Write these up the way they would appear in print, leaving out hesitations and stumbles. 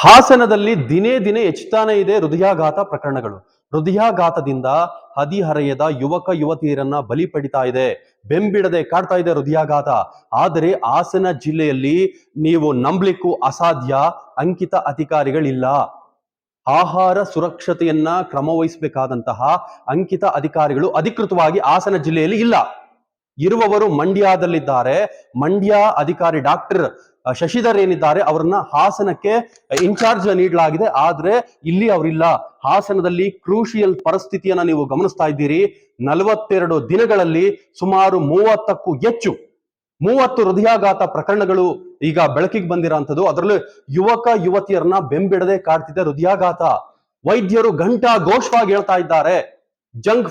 ಹಾಸನದಲ್ಲಿ ದಿನೇ ದಿನೇ ಹೆಚ್ಚುತ್ತಾನೆ ಇದೆ ಹೃದಯಾಘಾತ ಪ್ರಕರಣಗಳು. ಹೃದಯಾಘಾತದಿಂದ ಹದಿಹರೆಯದ ಯುವಕ ಯುವತಿಯರನ್ನ ಬಲಿ ಪಡಿತಾ ಇದೆ. ಬೆಂಬಿಡದೆ ಕಾಡ್ತಾ ಇದೆ ಹೃದಯಾಘಾತ. ಆದರೆ ಹಾಸನ ಜಿಲ್ಲೆಯಲ್ಲಿ ನೀವು ನಂಬಲಿಕ್ಕೂ ಅಸಾಧ್ಯ, ಅಂಕಿತ ಅಧಿಕಾರಿಗಳಿಲ್ಲ. ಆಹಾರ ಸುರಕ್ಷತೆಯನ್ನ ಕ್ರಮವಹಿಸಬೇಕಾದಂತಹ ಅಂಕಿತ ಅಧಿಕಾರಿಗಳು ಅಧಿಕೃತವಾಗಿ ಹಾಸನ ಜಿಲ್ಲೆಯಲ್ಲಿ ಇಲ್ಲ. ಇರುವವರು ಮಂಡ್ಯದಲ್ಲಿದ್ದಾರೆ. ಮಂಡ್ಯ ಅಧಿಕಾರಿ ಡಾಕ್ಟರ್ ಶಶಿಧರ್ ಏನಿದ್ದಾರೆ ಅವರನ್ನ ಹಾಸನಕ್ಕೆ ಇನ್ಚಾರ್ಜ್ ನೀಡಲಾಗಿದೆ. ಆದ್ರೆ ಇಲ್ಲಿ ಅವರಿಲ್ಲ. ಹಾಸನದಲ್ಲಿ ಕ್ರೂಷಿಯಲ್ ಪರಿಸ್ಥಿತಿಯನ್ನ ನೀವು ಗಮನಿಸ್ತಾ ಇದ್ದೀರಿ. 42 ದಿನಗಳಲ್ಲಿ ಸುಮಾರು 30ಕ್ಕೂ ಹೆಚ್ಚು 30 ಹೃದಯಾಘಾತ ಪ್ರಕರಣಗಳು ಈಗ ಬೆಳಕಿಗೆ ಬಂದಿರೋಂಥದ್ದು. ಅದರಲ್ಲೂ ಯುವಕ ಯುವತಿಯರನ್ನ ಬೆಂಬಿಡದೆ ಕಾಡ್ತಿದೆ ಹೃದಯಾಘಾತ. ವೈದ್ಯರು ಘಂಟಾ ಘೋಷವಾಗಿ ಹೇಳ್ತಾ ಇದ್ದಾರೆ, ಜಂಕ್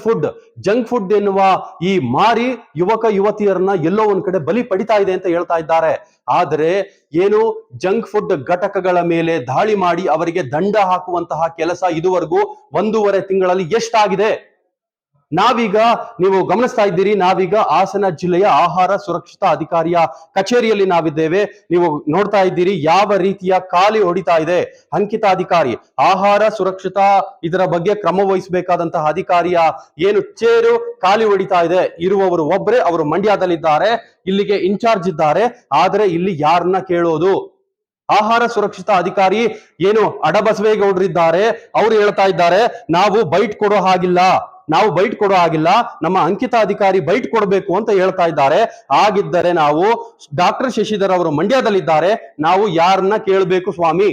ಫುಡ್ ಎನ್ನುವ ಈ ಮಾರಿ ಯುವಕ ಯುವತಿಯರನ್ನ ಎಲ್ಲೋ ಒಂದ್ ಕಡೆ ಬಲಿ ಪಡಿತಾ ಇದೆ ಅಂತ ಹೇಳ್ತಾ ಇದ್ದಾರೆ. ಆದರೆ ಏನು ಜಂಕ್ ಫುಡ್ ಘಟಕಗಳ ಮೇಲೆ ದಾಳಿ ಮಾಡಿ ಅವರಿಗೆ ದಂಡ ಹಾಕುವಂತಹ ಕೆಲಸ ಇದುವರೆಗೂ 1.5 ತಿಂಗಳಲ್ಲಿ ಎಷ್ಟಾಗಿದೆ? ನಾವೀಗ ನೀವು ಗಮನಿಸ್ತಾ ಇದ್ದೀರಿ, ನಾವೀಗ ಹಾಸನ ಜಿಲ್ಲೆಯ ಆಹಾರ ಸುರಕ್ಷತಾ ಅಧಿಕಾರಿಯ ಕಚೇರಿಯಲ್ಲಿ ನಾವಿದ್ದೇವೆ. ನೀವು ನೋಡ್ತಾ ಇದ್ದೀರಿ ಯಾವ ರೀತಿಯ ಖಾಲಿ ಹೊಡಿತಾ ಇದೆ. ಅಂಕಿತ ಅಧಿಕಾರಿ ಆಹಾರ ಸುರಕ್ಷತಾ ಇದರ ಬಗ್ಗೆ ಕ್ರಮ ವಹಿಸಬೇಕಾದಂತಹ ಅಧಿಕಾರಿಯ ಏನು ಚೇರು ಖಾಲಿ ಹೊಡಿತಾ ಇದೆ. ಇರುವವರು ಒಬ್ಬರೇ, ಅವರು ಮಂಡ್ಯದಲ್ಲಿದ್ದಾರೆ, ಇಲ್ಲಿಗೆ ಇನ್ಚಾರ್ಜ್ ಇದ್ದಾರೆ. ಆದರೆ ಇಲ್ಲಿ ಯಾರನ್ನ ಕೇಳೋದು? ಆಹಾರ ಸುರಕ್ಷತಾ ಅಧಿಕಾರಿ ಏನು ಅಡಬಸವೇಗೌಡರಿದ್ದಾರೆ, ಅವರು ಹೇಳ್ತಾ ಇದ್ದಾರೆ ನಾವು ಬೈಟ್ ಕೊಡೋ ಹಾಗಿಲ್ಲ, ನಮ್ಮ ಅಂಕಿತ ಅಧಿಕಾರಿ ಬೈಟ್ ಕೊಡಬೇಕು ಅಂತ ಹೇಳ್ತಾ ಇದ್ದಾರೆ. ಆಗಿದ್ದರೆ ನಾವು ಡಾಕ್ಟರ್ ಶಶಿಧರ್ ಅವರು ಮಂಡ್ಯದಲ್ಲಿದ್ದಾರೆ, ನಾವು ಯಾರನ್ನ ಕೇಳಬೇಕು ಸ್ವಾಮಿ?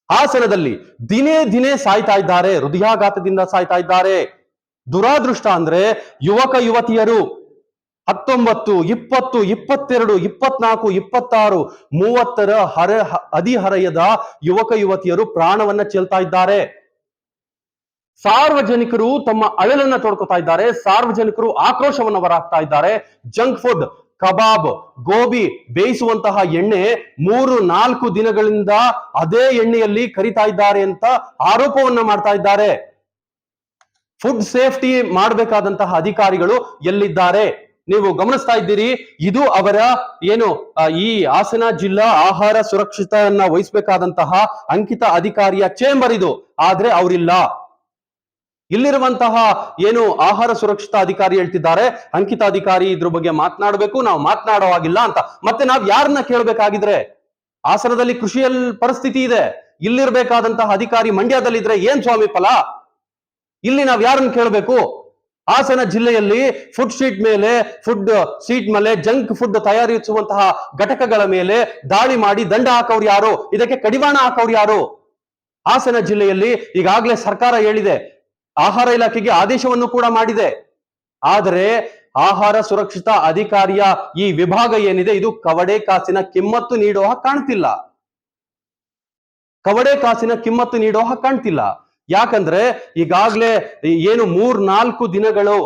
ಹಾಸನದಲ್ಲಿ ದಿನೇ ದಿನೇ ಸಾಯ್ತಾ ಇದ್ದಾರೆ, ಹೃದಯಾಘಾತದಿಂದ ಸಾಯ್ತಾ ಇದ್ದಾರೆ. ದುರಾದೃಷ್ಟ ಅಂದ್ರೆ ಯುವಕ ಯುವತಿಯರು 19, 20, 22, 24, 26, 30ರ ಹದಿಹರೆಯದ ಯುವಕ ಯುವತಿಯರು ಪ್ರಾಣವನ್ನ ಚೆಲ್ತಾ ಇದ್ದಾರೆ. ಸಾರ್ವಜನಿಕರು ತಮ್ಮ ಅಳಲನ್ನ ತೊಡ್ಕೊತಾ ಇದ್ದಾರೆ. ಸಾರ್ವಜನಿಕರು ಆಕ್ರೋಶವನ್ನು ಹೊರಹಾಕ್ತಾ ಇದ್ದಾರೆ. ಜಂಕ್ ಫುಡ್, ಕಬಾಬ್, ಗೋಬಿ ಬೇಯಿಸುವಂತಹ ಎಣ್ಣೆ 3-4 ದಿನಗಳಿಂದ ಅದೇ ಎಣ್ಣೆಯಲ್ಲಿ ಕರಿತಾ ಇದ್ದಾರೆ ಅಂತ ಆರೋಪವನ್ನ ಮಾಡ್ತಾ ಇದ್ದಾರೆ. ಫುಡ್ ಸೇಫ್ಟಿ ಮಾಡಬೇಕಾದಂತಹ ಅಧಿಕಾರಿಗಳು ಎಲ್ಲಿದ್ದಾರೆ? ನೀವು ಗಮನಿಸ್ತಾ ಇದ್ದೀರಿ, ಇದು ಅವರ ಏನು ಈ ಹಾಸನ ಜಿಲ್ಲಾ ಆಹಾರ ಸುರಕ್ಷತೆಯನ್ನ ವಹಿಸಬೇಕಾದಂತಹ ಅಂಕಿತ ಅಧಿಕಾರಿಯ ಚೇಂಬರ್ ಇದು. ಆದ್ರೆ ಅವರಿಲ್ಲ. ಇಲ್ಲಿರುವಂತಹ ಏನು ಆಹಾರ ಸುರಕ್ಷತಾ ಅಧಿಕಾರಿ ಹೇಳ್ತಿದ್ದಾರೆ, ಅಂಕಿತ ಅಧಿಕಾರಿ ಇದ್ರ ಬಗ್ಗೆ ಮಾತನಾಡಬೇಕು, ನಾವು ಮಾತನಾಡೋ ಹಾಗಿಲ್ಲ ಅಂತ. ಮತ್ತೆ ನಾವ್ ಯಾರನ್ನ ಕೇಳ್ಬೇಕಾಗಿದ್ರೆ? ಹಾಸನದಲ್ಲಿ ಕೃಷಿಯಲ್ ಪರಿಸ್ಥಿತಿ ಇದೆ, ಇಲ್ಲಿರ್ಬೇಕಾದಂತಹ ಅಧಿಕಾರಿ ಮಂಡ್ಯದಲ್ಲಿದ್ರೆ ಏನ್ ಸ್ವಾಮಿ ಫಲ? ಇಲ್ಲಿ ನಾವ್ ಯಾರನ್ನ ಕೇಳಬೇಕು? ಹಾಸನ ಜಿಲ್ಲೆಯಲ್ಲಿ ಫುಡ್ ಸ್ಟ್ರೀಟ್ ಮೇಲೆ ಜಂಕ್ ಫುಡ್ ತಯಾರಿಸುವಂತಹ ಘಟಕಗಳ ಮೇಲೆ ದಾಳಿ ಮಾಡಿ ದಂಡ ಹಾಕೋರು ಯಾರು? ಇದಕ್ಕೆ ಕಡಿವಾಣ ಹಾಕೋರು ಯಾರು? ಹಾಸನ ಜಿಲ್ಲೆಯಲ್ಲಿ ಈಗಾಗಲೇ ಸರ್ಕಾರ ಹೇಳಿದೆ, ಆಹಾರ ಇಲಾಖೆಗೆ ಆದೇಶವನ್ನು ಕೂಡ ಮಾಡಿದೆ. ಆದರೆ ಆಹಾರ ಸುರಕ್ಷತಾ ಅಧಿಕಾರಿಯ ಈ ವಿಭಾಗ ಏನಿದೆ, ಇದು ಕವಡೆ ಕಾಸಿನ ಕಿಮ್ಮತ್ತು ನೀಡೋ ಹಾಗೆ ಕಾಣ್ತಿಲ್ಲ. ಯಾಕಂದ್ರೆ ಈಗಾಗಲೇ ಏನು 3-4 ದಿನಗಳು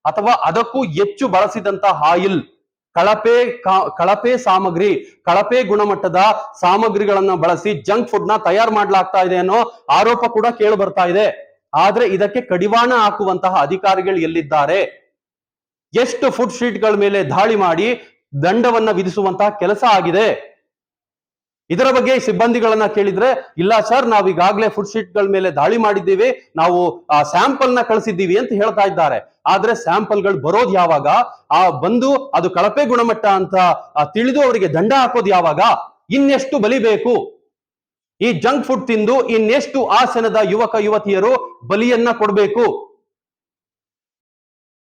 ಅಥವಾ ಅದಕ್ಕೂ ಹೆಚ್ಚು ಬಳಸಿದಂತಹ ಆಯಿಲ್, ಕಳಪೆ ಸಾಮಗ್ರಿ, ಕಳಪೆ ಗುಣಮಟ್ಟದ ಸಾಮಗ್ರಿಗಳನ್ನ ಬಳಸಿ ಜಂಕ್ ಫುಡ್ ನ ತಯಾರು ಮಾಡಲಾಗ್ತಾ ಇದೆ ಅನ್ನೋ ಆರೋಪ ಕೂಡ ಕೇಳಿ ಬರ್ತಾ ಇದೆ. ಆದ್ರೆ ಇದಕ್ಕೆ ಕಡಿವಾಣ ಹಾಕುವಂತಹ ಅಧಿಕಾರಿಗಳು ಎಲ್ಲಿದ್ದಾರೆ? ಎಷ್ಟು ಫುಡ್ ಸ್ಟ್ರೀಟ್ಗಳ ಮೇಲೆ ದಾಳಿ ಮಾಡಿ ದಂಡವನ್ನ ವಿಧಿಸುವಂತಹ ಕೆಲಸ ಆಗಿದೆ? ಇದರ ಬಗ್ಗೆ ಸಿಬ್ಬಂದಿಗಳನ್ನ ಕೇಳಿದ್ರೆ, ಇಲ್ಲ ಸರ್, ನಾವು ಈಗಾಗಲೇ ಫುಡ್ ಸ್ಟ್ರೀಟ್ಗಳ ಮೇಲೆ ದಾಳಿ ಮಾಡಿದ್ದೀವಿ, ನಾವು ಸ್ಯಾಂಪಲ್ ನ ಕಳಿಸಿದ್ದೀವಿ ಅಂತ ಹೇಳ್ತಾ ಇದ್ದಾರೆ. ಆದ್ರೆ ಸ್ಯಾಂಪಲ್ಗಳು ಬರೋದು ಯಾವಾಗ? ಬಂದು ಅದು ಕಳಪೆ ಗುಣಮಟ್ಟ ಅಂತ ತಿಳಿದು ಅವರಿಗೆ ದಂಡ ಹಾಕೋದು ಯಾವಾಗ? ಇನ್ನೆಷ್ಟು ಬಲಿಬೇಕು? ಈ ಜಂಕ್ ಫುಡ್ ತಿಂದು ಇನ್ನೆಷ್ಟು ಹಾಸನದ ಯುವಕ ಯುವತಿಯರು ಬಲಿಯನ್ನ ಕೊಡಬೇಕು?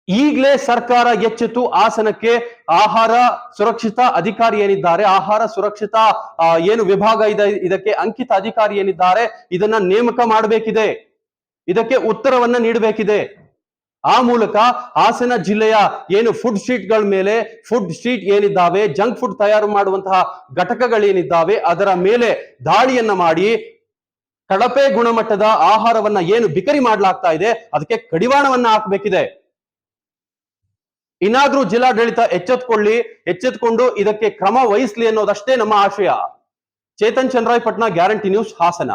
ಈಗಲೇ ಸರ್ಕಾರ ಎಚ್ಚೆತ್ತು ಹಾಸನಕ್ಕೆ ಆಹಾರ ಸುರಕ್ಷತಾ ಅಧಿಕಾರಿ ಏನಿದ್ದಾರೆ, ಆಹಾರ ಸುರಕ್ಷತಾ ಏನು ವಿಭಾಗ ಇದೆ, ಇದಕ್ಕೆ ಅಂಕಿತ ಅಧಿಕಾರಿ ಏನಿದ್ದಾರೆ, ಇದನ್ನ ನೇಮಕ ಮಾಡಬೇಕಿದೆ, ಇದಕ್ಕೆ ಉತ್ತರವನ್ನ ನೀಡಬೇಕಿದೆ. ಆ ಮೂಲಕ ಹಾಸನ ಜಿಲ್ಲೆಯ ಏನು ಫುಡ್ ಸ್ಟ್ರೀಟ್ ಏನಿದ್ದಾವೆ, ಜಂಕ್ ಫುಡ್ ತಯಾರು ಮಾಡುವಂತಹ ಘಟಕಗಳೇನಿದ್ದಾವೆ, ಅದರ ಮೇಲೆ ದಾಳಿಯನ್ನ ಮಾಡಿ ಕಳಪೆ ಗುಣಮಟ್ಟದ ಆಹಾರವನ್ನ ಏನು ಬಿಕರಿ ಮಾಡಲಾಗ್ತಾ ಇದೆ ಅದಕ್ಕೆ ಕಡಿವಾಣವನ್ನ ಹಾಕಬೇಕಿದೆ. ಇನ್ನಾದ್ರೂ ಜಿಲ್ಲಾಡಳಿತ ಎಚ್ಚೆತ್ತುಕೊಂಡು ಇದಕ್ಕೆ ಕ್ರಮ ವಹಿಸಲಿ ಅನ್ನೋದಷ್ಟೇ ನಮ್ಮ ಆಶಯ. Chetan Chandrayapatna, guarantee news, Hassan.